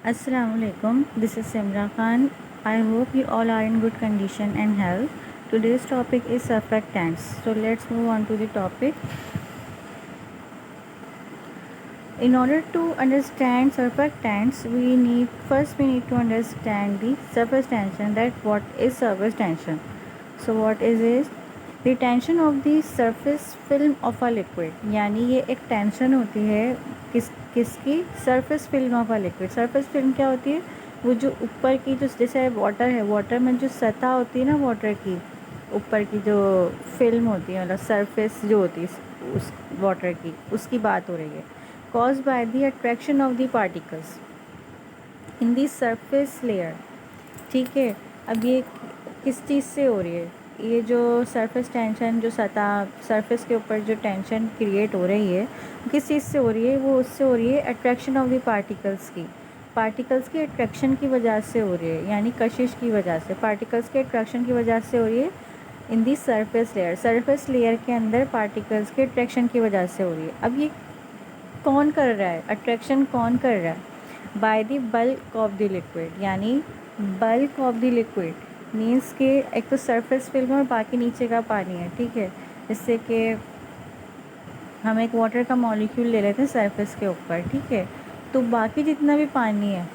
Assalamualaikum. This is Simra Khan. I hope you all are in good condition and health. Today's topic is surfactants. So let's move on to the topic. In order to understand surfactants, we need to understand the surface tension. That what is surface tension? So what is the tension of the surface film of a liquid. यानी ये एक tension होती है किसकी surface film of a liquid. Surface film क्या होती है? वो जो ऊपर की जो जैसे वाटर है, वाटर में जो सतह होती है ना, वाटर की ऊपर की जो फिल्म होती है, मतलब सरफेस जो होती है उस वाटर की, उसकी बात हो रही है. Cause by the attraction of the particles in the surface layer. ठीक है, अब ये किस चीज़ से हो रही है? ये जो सरफेस टेंशन, जो सतह सरफेस के ऊपर जो टेंशन क्रिएट हो रही है, किस चीज़ से हो रही है? वो उससे हो रही है अट्रैक्शन ऑफ द पार्टिकल्स की अट्रैक्शन की वजह से हो रही है, यानी कशिश की वजह से, पार्टिकल्स के अट्रैक्शन की वजह से हो रही है. इन दी सरफेस लेयर के अंदर पार्टिकल्स के अट्रैक्शन की वजह से हो रही है. अब ये कौन कर रहा है? अट्रैक्शन कौन कर रहा है? By the bulk of the liquid. यानी bulk of the liquid means के एक तो सरफेस फिल्म और बाकी नीचे का पानी है. ठीक है, जिससे कि हम एक वाटर का मॉलिक्यूल ले लेते हैं सरफेस के ऊपर. ठीक है, तो बाकी जितना भी पानी है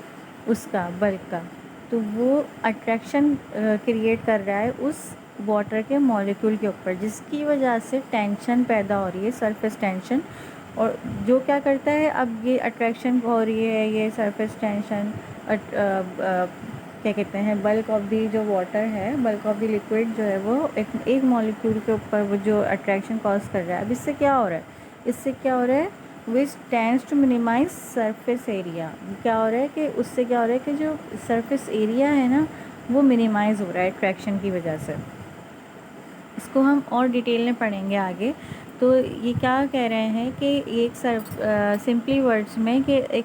उसका बल्क का, तो वो अट्रैक्शन क्रिएट कर रहा है उस वाटर के मॉलिक्यूल के ऊपर, जिसकी वजह से टेंशन पैदा हो रही है, सरफेस टेंशन. और जो क्या करता है, अब ये अट्रैक्शन हो रही है, ये सरफेस टेंशन क्या कहते हैं, बल्क ऑफ दी जो वाटर है, बल्क ऑफ दी लिक्विड जो है, वो एक मॉलिक्यूल के ऊपर वो जो अट्रैक्शन कॉज कर रहा है. अब इससे क्या हो रहा है? Which tends to minimize surface area. क्या हो रहा है कि उससे क्या हो रहा है कि जो सरफेस एरिया है ना, वो मिनिमाइज हो रहा है अट्रैक्शन की वजह से. इसको हम और डिटेल में पढ़ेंगे आगे. तो ये क्या कह रहे हैं कि एक सिंपली वर्ड्स में कि एक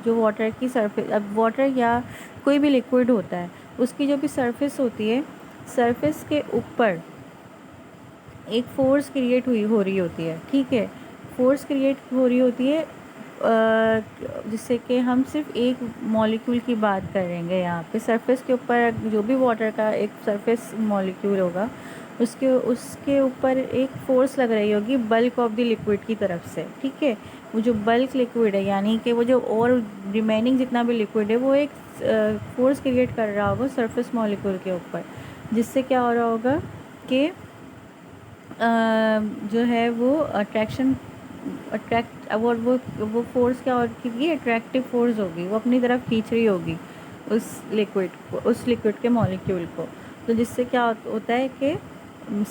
जो वाटर की सरफेस, अब वाटर या कोई भी लिक्विड होता है, उसकी जो भी सरफेस होती है, सरफेस के ऊपर एक फोर्स क्रिएट हो रही होती है. ठीक है, फोर्स क्रिएट हो रही होती है जिससे कि हम सिर्फ एक मॉलिक्यूल की बात करेंगे यहाँ पे. सरफेस के ऊपर जो भी वाटर का एक सरफेस मॉलिक्यूल होगा, उसके ऊपर एक फोर्स लग रही होगी बल्क ऑफ द लिक्विड की तरफ से. ठीक है, वो जो बल्क लिक्विड है, यानी कि वो जो और रिमेनिंग जितना भी लिक्विड है, वो एक फोर्स क्रिएट कर रहा होगा सरफेस मॉलिक्यूल के ऊपर, जिससे क्या हो रहा होगा कि जो है वो अट्रैक्ट और वो फोर्स क्या होगी? अट्रैक्टिव फोर्स होगी, वो अपनी तरफ खींच रही होगी उस लिक्विड के मॉलिक्यूल को. तो जिससे क्या होता है कि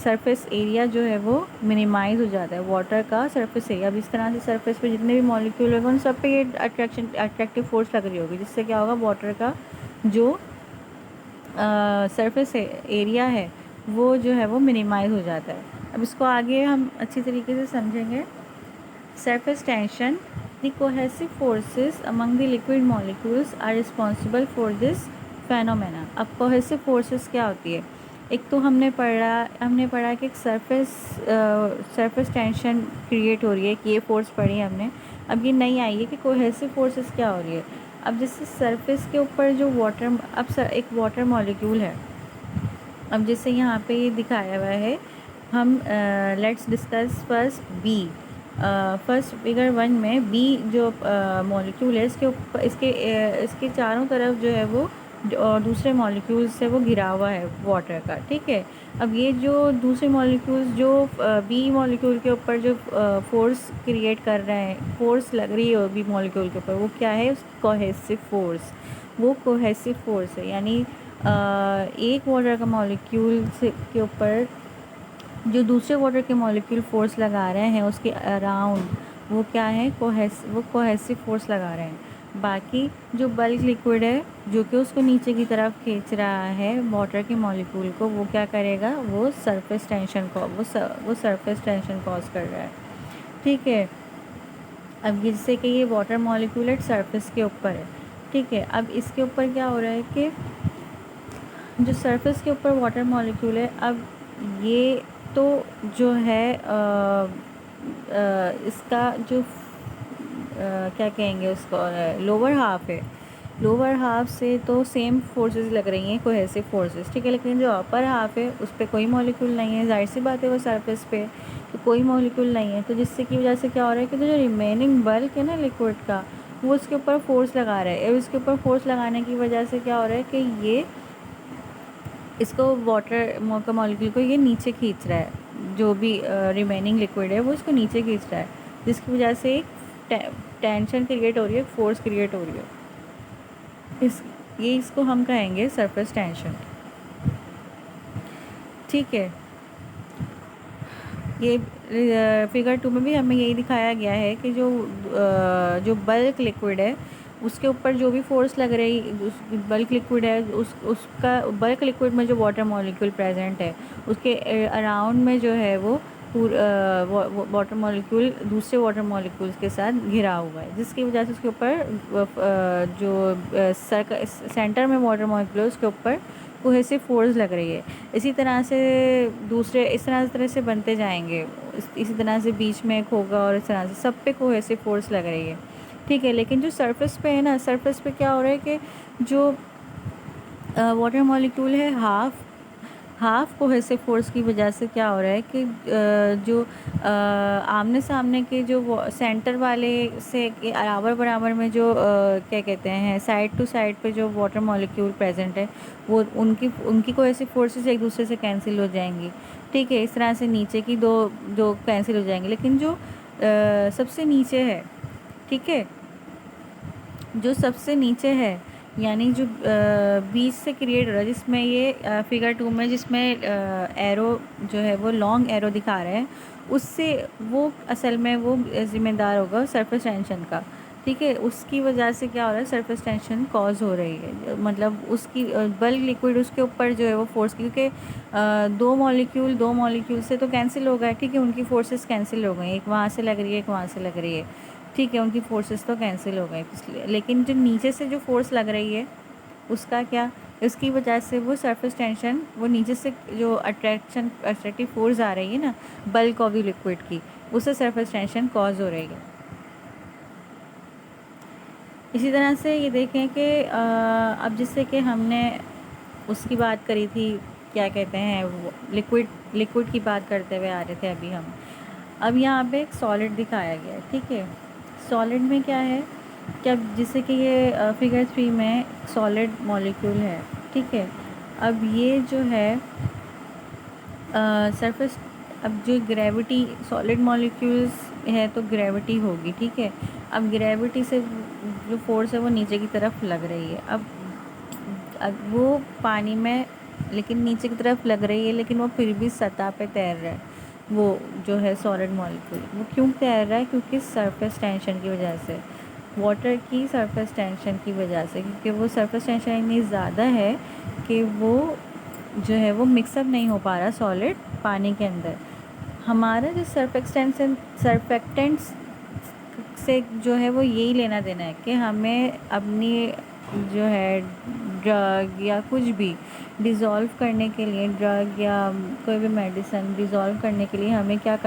सरफेस एरिया जो है वो मिनिमाइज हो जाता है, वाटर का सरफेस एरिया. अब इस तरह से सरफेस पे जितने भी मॉलिक्यूल होंगे उन सब पे ये अट्रैक्टिव फोर्स लग रही होगी, जिससे क्या होगा? वाटर का जो सरफेस एरिया है वो जो है वो मिनिमाइज हो जाता है. अब इसको आगे हम अच्छी तरीके से समझेंगे. Surface tension, the cohesive forces among the liquid molecules are responsible for this phenomena. अब कोहेसिव फोर्सेस क्या होती है? एक तो हमने पढ़ा कि एक सरफेस टेंशन क्रिएट हो रही है, कि ये फोर्स पढ़ी हमने. अब ये नई आई है कि कोहेसिव फोर्सेस क्या हो रही है. अब जैसे सरफेस के ऊपर जो वाटर, एक वाटर मॉलिक्यूल है, अब जैसे यहाँ पे ये दिखाया हुआ है, हम let's discuss first B. First figure 1 में बी जो मॉलिक्यूल है, इसके ऊपर इसके चारों तरफ जो है वो दूसरे मॉलिक्यूल से वो घिरा हुआ है वाटर का. ठीक है, अब ये जो दूसरे मॉलिक्यूल्स जो बी मॉलिक्यूल के ऊपर जो फोर्स क्रिएट कर रहे हैं, फोर्स लग रही है बी मॉलिक्यूल के ऊपर, वो क्या है? Cohesive force. वो कोहेसिव फोर्स है, यानी एक वाटर का मॉलिक्यूल के ऊपर जो दूसरे वाटर के मॉलिक्यूल फोर्स लगा रहे हैं उसके अराउंड, वो क्या है? वो कोहेसिव फोर्स लगा रहे हैं. बाकी जो बल्क लिक्विड है जो कि उसको नीचे की तरफ खींच रहा है वाटर के मॉलिक्यूल को, वो क्या करेगा? वो सरफेस टेंशन कॉज कर रहा है. ठीक है, अब जिससे कि ये वाटर मॉलिक्यूल है सरफेस के ऊपर है. ठीक है, अब इसके ऊपर क्या हो रहा है कि जो सरफेस के ऊपर वाटर मॉलिक्यूल है, अब ये तो जो है इसका जो क्या कहेंगे उसको, लोअर हाफ है, लोअर हाफ से तो सेम फोर्सेस लग रही हैं, कोहेसिव फोर्सेस, ठीक है, लेकिन जो अपर हाफ है उस पर कोई मॉलिक्यूल नहीं है, जाहिर सी बात है वो सरफेस पे तो कोई मॉलिक्यूल नहीं है, तो जिससे की वजह से क्या हो रहा है कि जो रिमेनिंग बल्क है ना लिक्विड का, वो उसके ऊपर फोर्स लगा रहा है, और इसके ऊपर फोर्स लगाने की वजह से क्या हो रहा है कि ये इसको वाटर का मॉलिक्यूल को ये नीचे खींच रहा है, जो भी रिमेनिंग लिक्विड है वो इसको नीचे खींच रहा है, जिसकी वजह से एक टेंशन क्रिएट हो रही है, फोर्स क्रिएट हो रही है। इस ये इसको हम कहेंगे सरफेस टेंशन, ठीक है। ये फिगर 2 में भी हमें यही दिखाया गया है कि जो बल्क लिक्विड है उसके ऊपर जो भी फोर्स लग रही, उस बल्क लिक्विड है उसका बल्क लिक्विड में जो वाटर मॉलिक्यूल प्रेजेंट है उसके अराउंड में जो है वो वाटर मॉलिक्यूल दूसरे वाटर मॉलिक्यूल्स के साथ घिरा हुआ है, जिसकी वजह से उसके ऊपर सेंटर में वाटर मॉलिक्यूल है उसके ऊपर कोहेसिव फोर्स लग रही है। इसी तरह से दूसरे इस तरह से बनते जाएंगे, इसी तरह से बीच में एक होगा और इस तरह से सब पे कोहेसिव फोर्स लग रही है, ठीक है। लेकिन जो सरफेस पे है ना, सरफेस पे क्या हो रहा है कि जो वाटर मॉलिक्यूल है हाफ कोहेसिव फोर्स की वजह से क्या हो रहा है कि जो आमने सामने के जो सेंटर वाले से बराबर बराबर में जो क्या कहते हैं साइड टू साइड पे जो वाटर मॉलिक्यूल प्रेजेंट है वो उनकी कोहेसिव फोर्सेस एक दूसरे से कैंसिल हो जाएंगी, ठीक है। इस तरह से नीचे की दो जो कैंसिल हो जाएंगे, लेकिन जो सबसे नीचे है, ठीक है, जो सबसे नीचे है यानी जो बीच से क्रिएट हो रहा है, जिसमें ये फिगर 2 में जिसमें एरो जो है वो लॉन्ग एरो दिखा रहे हैं, उससे वो असल में वो ज़िम्मेदार होगा सरफेस टेंशन का, ठीक है। उसकी वजह से क्या हो रहा है, सरफेस टेंशन कॉज हो रही है, मतलब उसकी बल्क लिक्विड उसके ऊपर जो है वो फोर्स, क्योंकि दो मॉलिक्यूल से तो कैंसिल हो गए, ठीक है, उनकी फोर्सेस कैंसिल हो गई, एक वहाँ से लग रही है एक वहाँ से लग रही है, ठीक है, उनकी फोर्सेस तो कैंसिल हो गए, इसलिए लेकिन जो नीचे से जो फोर्स लग रही है उसका क्या, उसकी वजह से वो सरफेस टेंशन, वो नीचे से जो अट्रैक्टिव फोर्स आ रही है ना बल्क ऑफ द लिक्विड की, उससे सरफेस टेंशन कॉज हो रही है। इसी तरह से ये देखें कि अब जिससे कि हमने उसकी बात करी थी, क्या कहते हैं वो लिक्विड की बात करते हुए आ रहे थे अभी हम, अब यहाँ पे एक सॉलिड दिखाया गया है, ठीक है। सॉलिड में क्या है कि अब जिससे कि ये फिगर 3 में सॉलिड मॉलिक्यूल है, ठीक है। अब ये जो है सरफेस, अब जो ग्रेविटी सॉलिड मॉलिक्यूल्स है तो ग्रेविटी होगी, ठीक है। अब ग्रेविटी से जो फोर्स है वो नीचे की तरफ लग रही है, अब वो पानी में लेकिन नीचे की तरफ लग रही है, लेकिन वो फिर भी सतह पे तैर रहा है, वो जो है सॉलिड मॉलिक्यूल, वो क्यों तैर रहा है, क्योंकि सरफेस टेंशन की वजह से, वाटर की सरफेस टेंशन की वजह से, क्योंकि वो सरफेस टेंशन इतनी ज़्यादा है कि वो जो है वो मिक्सअप नहीं हो पा रहा सॉलिड पानी के अंदर। हमारा जो सर्फेक्टेंट्स से जो है वो यही लेना देना है कि हमें अपनी जो है ड्रग या कुछ भी डिज़ोल्व करने के लिए, ड्रग या कोई भी मेडिसिन डिज़ोल्व करने के लिए हमें क्या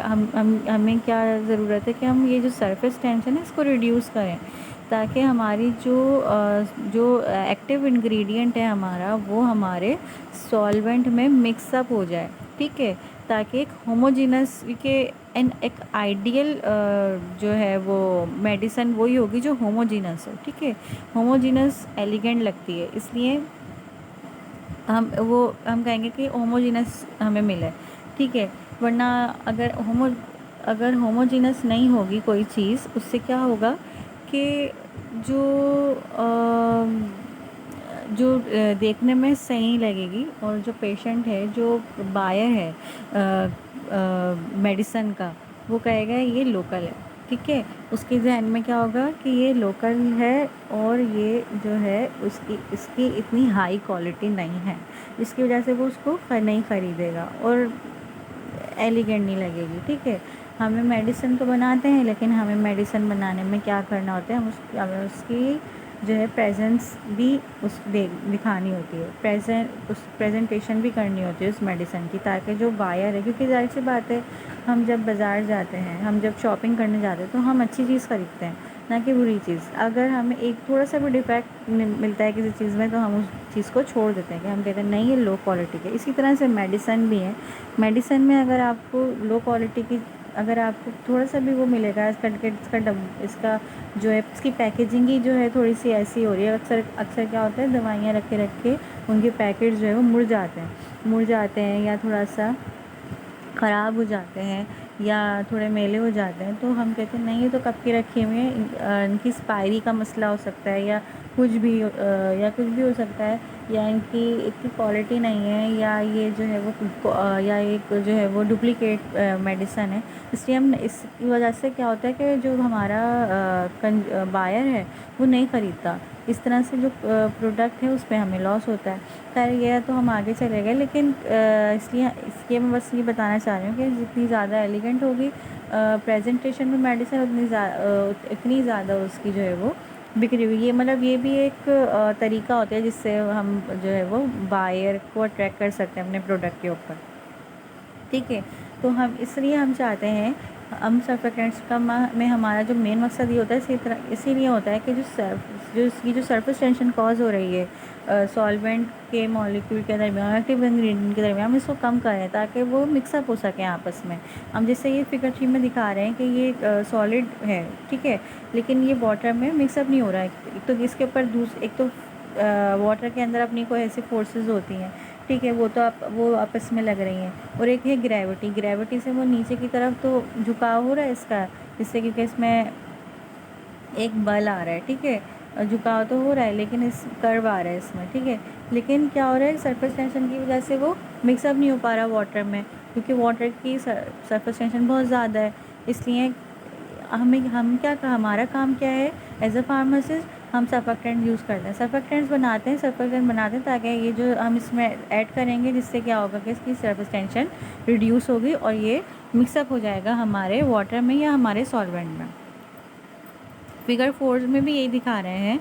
हमें क्या ज़रूरत है कि हम ये जो सरफेस टेंशन है इसको रिड्यूस करें, ताकि हमारी जो एक्टिव इंग्रेडिएंट है हमारा वो हमारे सॉल्वेंट में मिक्सअप हो जाए, ठीक है, ताकि एक होमोजीनस के एक आइडियल जो है वो मेडिसिन वही होगी जो होमोजीनस हो, ठीक है। होमोजीनस एलिगेंट लगती है, इसलिए हम कहेंगे कि होमोजीनस हमें मिले, ठीक है। वरना अगर होमोजीनस नहीं होगी कोई चीज़, उससे क्या होगा कि जो देखने में सही लगेगी और जो पेशेंट है, जो बायर है मेडिसन का, वो कहेगा ये लोकल है, ठीक है। उसके जहन में क्या होगा कि ये लोकल है और ये जो है इसकी इतनी हाई क्वालिटी नहीं है, इसकी वजह से वो उसको नहीं ख़रीदेगा और एलिगेंट नहीं लगेगी, ठीक है। हमें मेडिसिन तो बनाते हैं, लेकिन हमें मेडिसिन बनाने में क्या करना होता है, हमें उसकी जो है प्रेजेंस भी दिखानी होती है, उस प्रेजेंटेशन भी करनी होती है उस मेडिसिन की, ताकि जो बायर है, क्योंकि जाहिर सी बात है हम जब बाज़ार जाते हैं, हम जब शॉपिंग करने जाते हैं तो हम अच्छी चीज़ ख़रीदते हैं, ना कि बुरी चीज़। अगर हमें एक थोड़ा सा भी डिफेक्ट मिलता है किसी चीज़ में तो हम उस चीज़ को छोड़ देते हैं, कि हम कहते हैं नहीं ये लो क्वालिटी की। इसी तरह से मेडिसन भी है। मेडिसन में अगर आपको लो क्वालिटी की, अगर आपको थोड़ा सा भी वो मिलेगा, इसका जो है इसकी पैकेजिंग ही जो है थोड़ी सी ऐसी हो रही है। अक्सर अक्सर क्या होता है, दवाइयाँ रख के उनके पैकेट जो है वो मुड़ जाते हैं या थोड़ा सा ख़राब हो जाते हैं या थोड़े मेले हो जाते हैं, तो हम कहते हैं नहीं ये तो कब के रखे हुए हैं, इनकी एक्सपायरी का मसला हो सकता है या कुछ भी हो सकता है, या इनकी क्वालिटी नहीं है, या ये जो है वो या एक जो है वो डुप्लीकेट मेडिसन है। इसलिए हम इसकी वजह से क्या होता है कि जो हमारा बायर है वो नहीं ख़रीदता। इस तरह से जो प्रोडक्ट है उस पर हमें लॉस होता है। खैर ये तो हम आगे चले गए, लेकिन इसलिए मैं बस ये बताना चाह रही हूँ कि जितनी ज़्यादा एलिगेंट होगी प्रेजेंटेशन में मेडिसिन, इतनी ज़्यादा उसकी जो है वो बिक्री हुई। ये मतलब ये भी एक तरीका होता है जिससे हम जो है वो बायर को अट्रैक्ट कर सकते हैं अपने प्रोडक्ट के ऊपर। ठीक है, तो हम इसलिए हम चाहते हैं, हम सर्फेक्टेंट्स का में हमारा जो मेन मकसद ये होता है, इसीलिए होता है कि जो सरफेस टेंशन कॉज हो रही है सॉल्वेंट के मॉलिक्यूल के दरमियान, एक्टिव इंग्रेडिएंट के दरमियान, हम इसको कम करें ताकि वो मिक्सअप हो सके आपस में। हम जैसे ये फिगर 3 में दिखा रहे हैं कि ये सॉलिड है, ठीक है, लेकिन ये वाटर में मिक्सअप नहीं हो रहा है। एक तो इसके ऊपर एक तो वाटर के अंदर अपनी कोई ऐसी फोर्सेस होती हैं, ठीक है, वो आपस में लग रही हैं, और एक है ग्रेविटी से वो नीचे की तरफ तो झुकाव हो रहा है इसका, जिससे क्योंकि इसमें एक बल आ रहा है, ठीक है, झुकाव तो हो रहा है लेकिन इस कर्व आ रहा है इसमें, ठीक है, लेकिन क्या हो रहा है सरफेस टेंशन की वजह से वो मिक्सअप नहीं हो पा रहा वाटर में, क्योंकि वाटर की सरफेस टेंशन बहुत ज़्यादा है। इसलिए हमारा काम क्या है एज अ फार्मासिस्ट, हम सर्फेक्टेंट यूज़ करते हैं, सर्फेक्टेंट बनाते हैं ताकि ये जो हम इसमें ऐड करेंगे जिससे क्या होगा कि इसकी सरफेस टेंशन रिड्यूस होगी और ये मिक्सअप हो जाएगा हमारे वाटर में या हमारे सॉल्वेंट में। फिगर 4 में भी यही दिखा रहे हैं।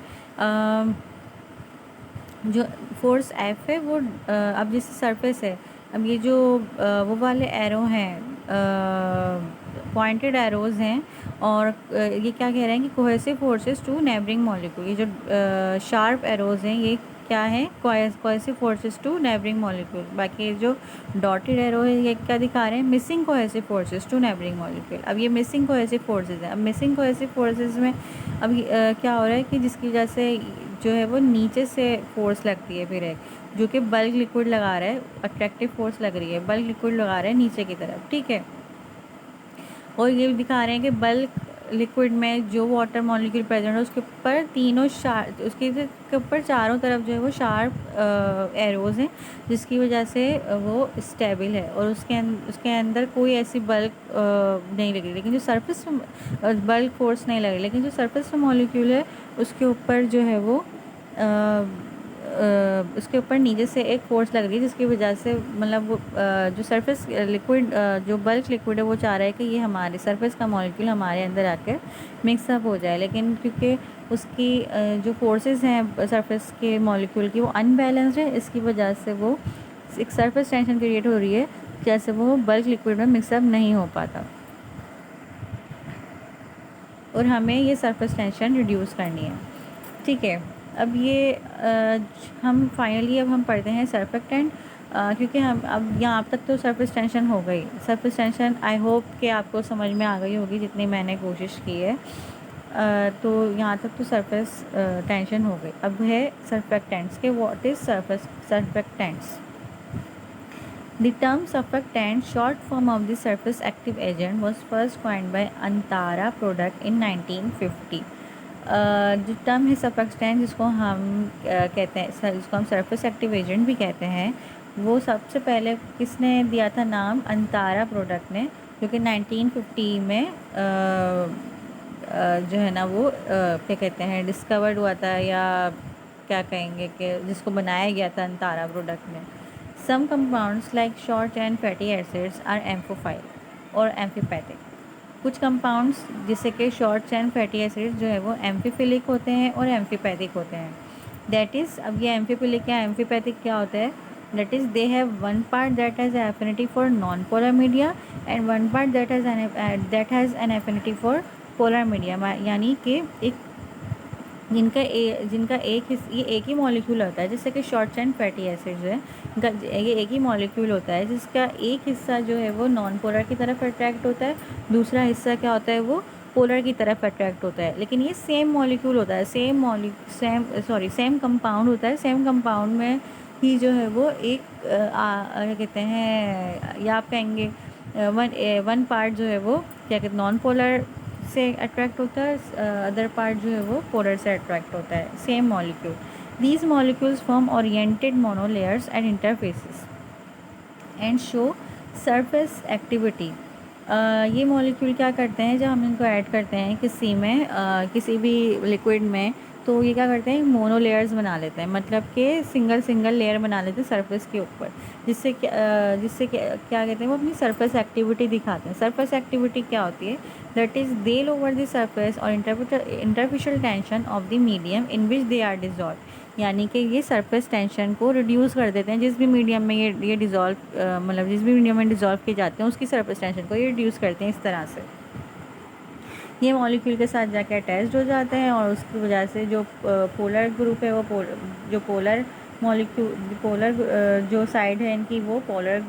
जो फोर्स एफ है वो अब जैसे सरफेस है, अब ये जो वो वाले एरो हैं, पॉइंटेड एरोज़ हैं, और ये क्या कह रहे हैं कि cohesive forces to neighbouring molecule. ये जो शार्प एरोज़ हैं ये क्या है, cohesive forces to neighbouring molecule. बाकी ये जो डॉटेड एरो है ये क्या दिखा रहे हैं, missing cohesive forces to neighbouring molecule. अब ये मिसिंग कोहेसिव फोर्सेस है। अब मिसिंग कोहेसिव फोर्सेस में अब क्या हो रहा है कि जिसकी वजह से जो है वो नीचे से फोर्स लगती है, फिर एक जो कि बल्क लिक्विड लगा रहा है, अट्रैक्टिव फोर्स लग रही है, बल्क लिक्विड लगा रहा है नीचे की तरफ, ठीक है। और ये दिखा रहे हैं कि बल्क लिक्विड में जो वाटर मॉलिक्यूल प्रेजेंट है उसके ऊपर उसके ऊपर चारों तरफ जो है वो शार्प एरोज़ हैं, जिसकी वजह से वो स्टेबल है और उसके अंदर कोई ऐसी बल्क नहीं लगी, लेकिन जो सरफेस बल्क फोर्स नहीं लगी, लेकिन जो सरफेस मॉलिक्यूल है उसके ऊपर जो है वो उसके ऊपर नीचे से एक फोर्स लग रही है, जिसकी वजह से मतलब वो जो सरफेस लिक्विड जो बल्क लिक्विड है वो चाह रहा है कि ये हमारे सरफेस का मॉलिक्यूल हमारे अंदर आकर मिक्सअप हो जाए, लेकिन क्योंकि उसकी जो फोर्सेस हैं सरफेस के मॉलिक्यूल की वो अनबैलेंस्ड है, इसकी वजह से वो एक सरफेस टेंशन क्रिएट हो रही है, जैसे वो बल्क लिक्विड में मिक्सअप नहीं हो पाता, और हमें ये सरफेस टेंशन रिड्यूस करनी है, ठीक है। अब ये हम फाइनली अब हम पढ़ते हैं सर्फेक्टेंट, क्योंकि हम अब यहाँ अब तक तो सरफेस टेंशन हो गई। सरफेस टेंशन आई होप कि आपको समझ में आ गई होगी जितनी मैंने कोशिश की है। तो यहाँ तक तो सरफेस टेंशन हो गई। अब है सर्फेक्टेंट्स के what is surfactants. The term surfactant, short form of the surface active agent, was first coined by Antara product in 1950. जो टर्म है सर्फेक्टेंट जिसको हम कहते हैं, जिसको हम सरफेस एक्टिव एजेंट भी कहते हैं, वो सबसे पहले किसने दिया था नाम, अंतारा प्रोडक्ट ने, जो कि 1950 में जो है ना वो क्या कहते हैं डिस्कवर्ड हुआ था, या क्या कहेंगे कि जिसको बनाया गया था अंतारा प्रोडक्ट में। Some compounds like short chain fatty acids are amphiphile और एम्फीपैथिक। कुछ कंपाउंड्स जैसे कि शॉर्ट चेन फैटी एसिड्स जो है वो एम्फीफिलिक होते हैं और एम्फीपैथिक होते हैं। दैट इज़, अब ये एम्फीफिलिक या एम्फीपैथिक क्या होता है, that is they have one part that has affinity for non polar media and one part that has an affinity for polar medium, यानी कि एक जिनका ये एक ही मॉलिक्यूल होता है, जैसे कि शॉर्ट चेन फैटी एसिड्स है, ये एक ही मॉलिक्यूल होता है जिसका एक हिस्सा जो है वो नॉन पोलर की तरफ अट्रैक्ट होता है, दूसरा हिस्सा क्या होता है वो पोलर की तरफ अट्रैक्ट होता है। लेकिन ये सेम मॉलिक्यूल होता है, सेम कंपाउंड होता है। सेम कंपाउंड में ही जो है वो एक क्या कहते हैं, या आप कहेंगे वन पार्ट जो है वो क्या कहते हैं नॉन पोलर से अट्रैक्ट होता है, अदर पार्ट जो है वो पोलर से अट्रैक्ट होता है, same molecule. These molecules form oriented monolayers and interfaces and show surface activity. ये मॉलिक्यूल क्या करते हैं, जब हम इनको ऐड करते हैं किसी भी लिक्विड में, तो ये क्या करते हैं मोनो लेयर्स बना लेते हैं, मतलब कि सिंगल लेयर बना लेते हैं सरफेस के ऊपर, जिससे क्या कहते हैं वो अपनी सरफेस एक्टिविटी दिखाते हैं। सरफेस एक्टिविटी क्या होती है, that is they lower the surface और interfacial tension of the medium in which they are dissolve, यानी कि ये सरफेस टेंशन को रिड्यूस कर देते हैं। जिस भी मीडियम में ये डिज़ोल्व मतलब जिस भी मीडियम में डिज़ोल्व किए जाते हैं उसकी सरफेस टेंशन को ये रिड्यूस करते हैं। इस तरह से ये मॉलिक्यूल के साथ जाके अटैच्ड हो जाते हैं और उसकी वजह से जो पोलर ग्रुप है वो जो पोलर जो साइड है इनकी वो पोलर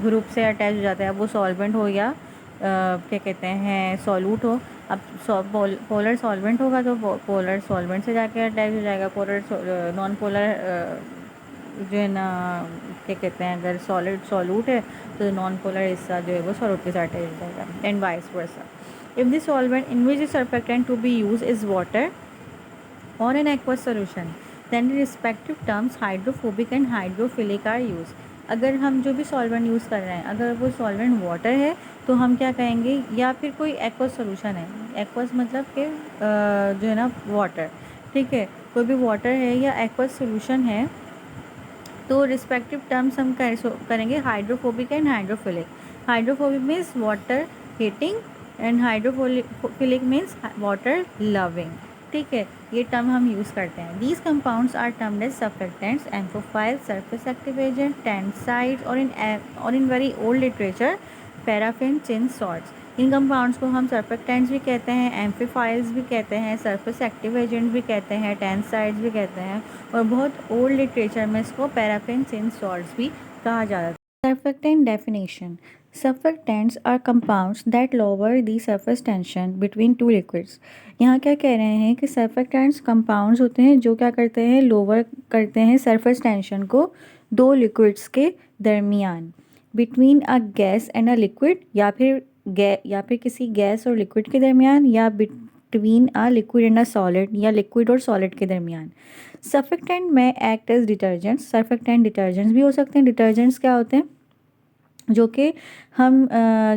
ग्रुप से अटैच हो जाता है। वो सॉल्वेंट हो या क्या कहते हैं सॉल्यूट हो। अब पोलर सॉल्वेंट होगा तो पोलर सॉल्वेंट से जाके अटैच हो जाएगा। पोलर नॉन पोलर जो है ना क्या कहते हैं, अगर सॉल्यूट है तो नॉन पोलर हिस्सा जो है वो सॉल्यूट के साथ अटैच हो जाएगा, and vice versa. If the solvent in which the surfactant to be use is water और an aqueous solution, then the respective terms hydrophobic and hydrophilic are use. अगर हम जो भी सॉल्वेंट यूज़ कर रहे हैं, अगर वो सॉल्वेंट वाटर है तो हम क्या कहेंगे, या फिर कोई एक्वस सोल्यूशन है, एक्वस मतलब कि जो है ना वाटर, ठीक है, कोई भी वाटर है या एक्वस सोल्यूशन है, तो रिस्पेक्टिव टर्म्स हम करेंगे hydrophobic and hydrophilic. Hydrophobic means water hating and hydrophilic means water loving, ठीक है, ये टर्म हम यूज़ करते हैं। These compounds are termed as surfactants, amphiphile, surface active agent, tensides और in very old literature paraffin, chain salts. इन compounds को हम सर्फेक्टेंट्स भी कहते हैं, एम्फीफाइल्स भी कहते हैं, सरफेस एक्टिव एजेंट भी कहते हैं, टेंसाइड्स भी कहते हैं, और बहुत ओल्ड लिटरेचर में इसको पैराफिन, चिन सॉल्ट्स भी कहा जाता है। Surfactant definition. Surfactants are compounds that lower the surface tension between two liquids. यहाँ क्या कह रहे हैं कि surfactants compounds होते हैं जो क्या करते हैं, लोअर करते हैं सरफेस टेंशन को दो लिक्विड्स के दरमियान, between a gas and a liquid, या फिर किसी गैस और लिक्विड के दरमियान, या between a liquid and a solid, या लिक्विड और सॉलिड के दरमियान। सर्फेक्टेंट में act as detergents. Surfactant detergents भी हो सकते हैं। डिटर्जेंट्स क्या होते हैं, जो कि हम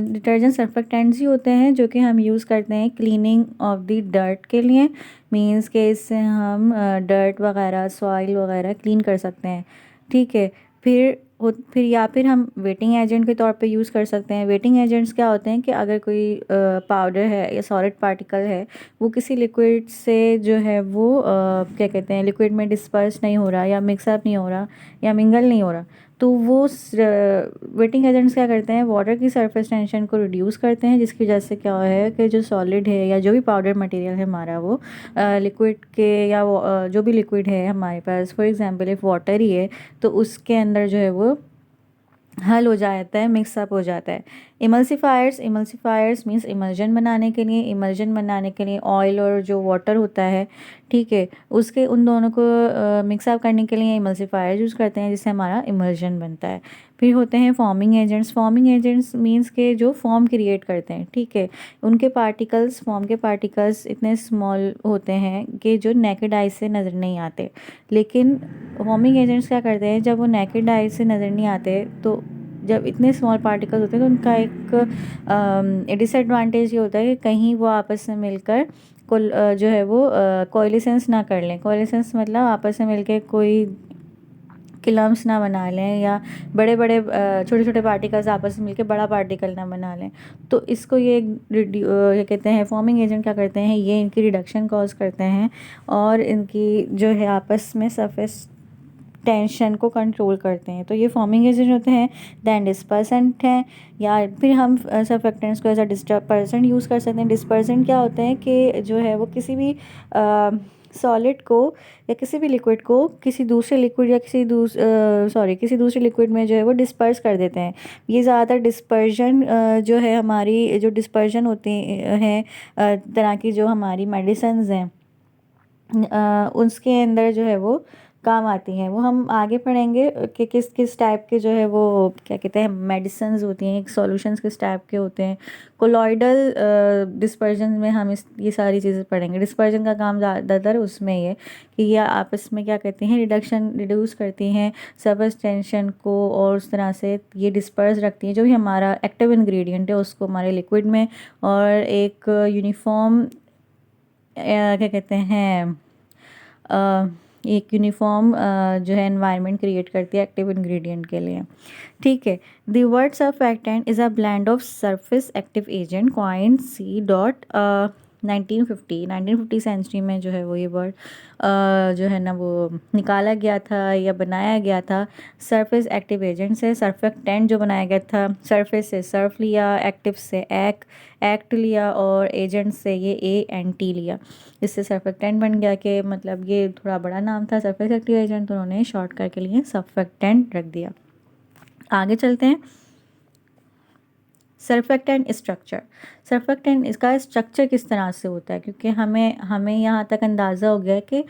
डिटर्जेंट सर्फेक्टेंट्स ही होते हैं जो कि हम यूज़ करते हैं क्लीनिंग ऑफ द डर्ट के लिए, मींस के इससे हम डर्ट वगैरह, सॉइल वगैरह क्लीन कर सकते हैं, ठीक है। फिर हम वेटिंग एजेंट के तौर पे यूज़ कर सकते हैं। वेटिंग एजेंट्स क्या होते हैं कि अगर कोई पाउडर है या सॉलिड पार्टिकल है, वो किसी लिक्विड से जो है वो क्या कहते हैं लिक्विड में डिस्पर्स नहीं हो रहा, या मिक्सअप नहीं हो रहा, या मिंगल नहीं हो रहा, तो वो वेटिंग एजेंट्स क्या करते हैं, वाटर की सरफेस टेंशन को रिड्यूस करते हैं, जिसकी वजह से क्या है कि जो सॉलिड है या जो भी पाउडर मटेरियल है हमारा, वो लिक्विड के या जो भी लिक्विड है हमारे पास, फॉर एग्जांपल इफ़ वाटर ही है, तो उसके अंदर जो है वो हल हो जाता है, मिक्सअप हो जाता है। इमल्सिफायर्स मीन्स इमल्जन बनाने के लिए ऑयल और जो वाटर होता है, ठीक है, उसके उन दोनों को मिक्सअप करने के लिए इमल्सिफायर्स यूज़ करते हैं, जिससे हमारा इमल्जन बनता है। फिर होते हैं फॉर्मिंग एजेंट्स मीन्स के जो फॉर्म क्रिएट करते हैं, ठीक है, उनके फॉर्म के पार्टिकल्स इतने स्मॉल होते हैं कि जो नेकेड आई से नज़र नहीं आते। लेकिन फॉर्मिंग एजेंट्स क्या करते हैं, जब वो नेकेड आई से नज़र नहीं आते, तो जब इतने स्मॉल पार्टिकल्स होते हैं तो उनका एक डिसएडवांटेज ये होता है कि कहीं वो आपस में मिलकर जो है वो कोलिसेंस ना कर लें। कोलिसेंस मतलब आपस में मिलकर कोई किलम्स ना बना लें, या बड़े बड़े छोटे छोटे पार्टिकल्स आपस में मिलकर बड़ा पार्टिकल ना बना लें। तो इसको ये कहते हैं, फॉर्मिंग एजेंट क्या करते हैं, ये इनकी रिडक्शन कॉज करते हैं और इनकी जो है आपस में सरफेस टेंशन को कंट्रोल करते हैं। तो ये फॉर्मिंग एजेंट होते हैं। दैन डिस्पर्सेंट हैं, या फिर हम सर्फेक्टेंट्स को एज अ डिस्पर्सेंट यूज़ कर सकते हैं। डिस्पर्सेंट क्या होते हैं कि जो है वो किसी भी सॉलिड को या किसी भी लिक्विड को किसी दूसरे लिक्विड या किसी दूसरे लिक्विड में जो है वो डिस्पर्स कर देते हैं। ये ज़्यादातर डिस्पर्जन जो है हमारी जो डिस्पर्जन होती हैं तरह की जो हमारी मेडिसिन्स हैं उसके अंदर जो है वो काम आती हैं। वो हम आगे पढ़ेंगे कि किस किस टाइप के जो है वो क्या कहते हैं मेडिसिन्स होती हैं, सॉल्यूशंस किस टाइप के होते हैं। कोलॉइडल डिस्पर्जन में हम ये सारी चीज़ें पढ़ेंगे। डिस्पर्जन का काम ज़्यादातर उसमें ही है कि ये आपस में क्या कहते हैं रिड्यूस करती हैं सरफेस टेंशन को, और उस तरह से ये डिस्पर्स रखती हैं जो भी हमारा एक्टिव इंग्रेडिएंट है उसको हमारे लिक्विड में, और एक यूनिफॉर्म क्या कहते हैं एक यूनिफॉर्म जो है एनवायरनमेंट क्रिएट करती है एक्टिव इंग्रेडिएंट के लिए। ठीक है। The word surfactant is a blend of surface active agent coined c dot 1950 century में जो है वो ये वर्ड जो है ना वो निकाला गया था या बनाया गया था। सरफेस एक्टिव एजेंट से सर्फेक्टेंट जो बनाया गया था, सरफेस से सर्फ लिया, एक्टिव से एक्ट लिया, और एजेंट से ये ANT लिया, इससे सर्फेक्टेंट बन गया। कि मतलब ये थोड़ा बड़ा नाम था सरफेस एक्टिव एजेंट, तो उन्होंने शॉर्ट करके लिए सर्फेक्टेंट रख दिया। आगे चलते हैं। Surfactant structure. सर्फेक्टेंट इसका स्ट्रक्चर किस तरह से होता है, क्योंकि हमें यहाँ तक अंदाज़ा हो गया कि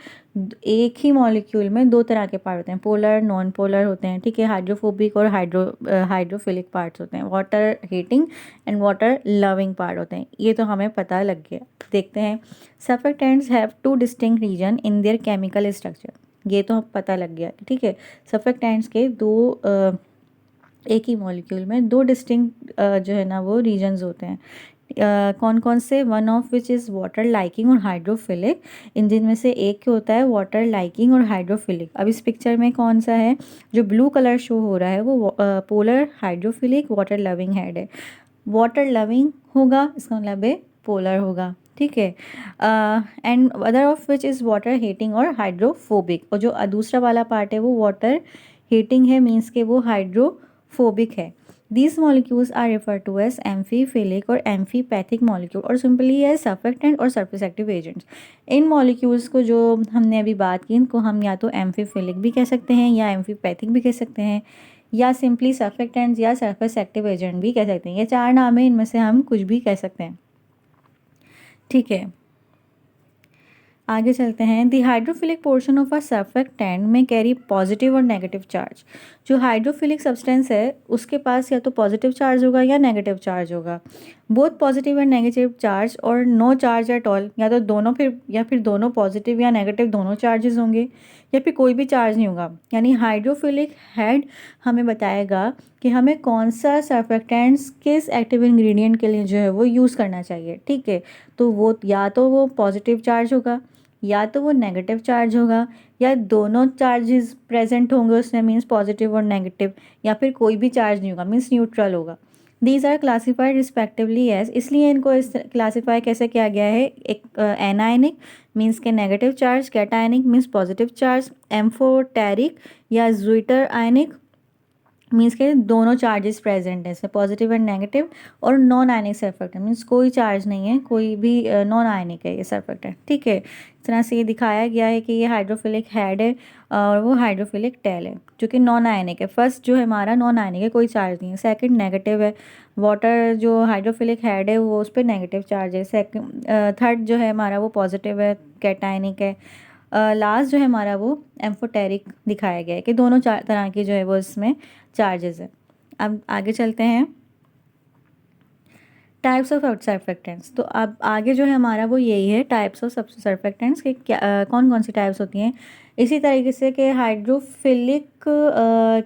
एक ही मॉलिक्यूल में दो तरह के पार्ट होते हैं, पोलर नॉन पोलर होते हैं। ठीक है। हाइड्रोफोबिक और हाइड्रोफिलिक पार्ट्स होते हैं। Water hating and water loving part होते हैं। ये तो हमें पता लग गया। देखते हैं। Surfactants have 2 distinct region in their chemical structure. ये तो पता लग गया। ठीक है। सर्फेक्टेंट्स के एक ही मॉलिक्यूल में 2 डिस्टिंक्ट जो है ना वो रीजन्स होते हैं। कौन कौन से? One of which is water liking और हाइड्रोफिलिक। इन जिनमें से एक होता है वाटर लाइकिंग और हाइड्रोफिलिक। अब इस पिक्चर में कौन सा है? जो ब्लू कलर शो हो रहा है वो polar hydrophilic water loving head है। वाटर लविंग होगा इसका मतलब है पोलर होगा। ठीक है। And other of which is water heating और हाइड्रोफोबिक। और जो दूसरा वाला पार्ट है वो वाटर हीटिंग है, मीन्स के वो हाइड्रोफोबिक है। These molecules are referred to as amphiphilic और amphipathic molecule और simply as surfactant और surface active agents। इन molecules को जो हमने अभी बात की इनको हम या तो amphiophilic भी कह सकते हैं या amphipathic भी कह सकते हैं या simply surfactants या surface active agent भी कह सकते हैं। ये 4 नाम है, इनमें से हम कुछ भी कह सकते हैं। ठीक है। आगे चलते हैं। The hydrophilic portion of a surfactant may carry positive और नेगेटिव चार्ज। जो हाइड्रोफिलिक सब्सटेंस है उसके पास या तो पॉजिटिव चार्ज होगा या नेगेटिव चार्ज होगा। Both positive and negative charge और नो चार्ज एट ऑल, या तो दोनों फिर दोनों पॉजिटिव या नेगेटिव दोनों चार्जेस होंगे, या फिर कोई भी चार्ज नहीं होगा। यानी हाइड्रोफिलिक हेड हमें बताएगा कि हमें कौन सा सर्फेक्टेंट्स किस एक्टिव इंग्रेडिएंट के लिए जो है वो यूज़ करना चाहिए। ठीक है। तो वो या तो वो पॉजिटिव चार्ज होगा या तो वो नेगेटिव चार्ज होगा, या दोनों चार्जेस प्रेजेंट होंगे उसमें, मीन्स पॉजिटिव और नेगेटिव, या फिर कोई भी चार्ज नहीं होगा, मीन्स न्यूट्रल होगा। These are classified respectively as, इसलिए इनको इस क्लासीफाई कैसे किया गया है? एक एनायनिक मीन्स के negative charge, cationic means positive charge, amphoteric या ज्विटर आयनिक मीन्स के दोनों चार्जेस प्रेजेंट हैं इसमें, पॉजिटिव एंड नेगेटिव, और नॉन आयनिक सर्फेक्टेंट मीन्स कोई चार्ज नहीं है, कोई भी नॉन आयनिक है ये सर्फेक्टेंट। ठीक है। इस तरह से ये दिखाया गया है कि ये हाइड्रोफिलिक हेड है और वो हाइड्रोफिलिक टेल है जो कि नॉन आयनिक है। फर्स्ट जो है हमारा नॉन आयनिक है, कोई चार्ज नहीं है। सेकंड नेगेटिव है, वाटर जो हाइड्रोफिलिक हेड है वो उस पर नेगेटिव चार्ज है। थर्ड जो है हमारा वो पॉजिटिव है, कैटायनिक है। लास्ट जो है हमारा वो एम्फोटेरिक दिखाया गया है कि दोनों तरह की जो है वो इसमें चार्जेस है। अब आगे चलते हैं। Types of surfactants. तो अब आगे जो है हमारा वो यही है टाइप्स ऑफ सर्फेक्टेंट्स के क्या कौन कौन सी टाइप्स होती हैं। इसी तरीके से कि हाइड्रोफिलिक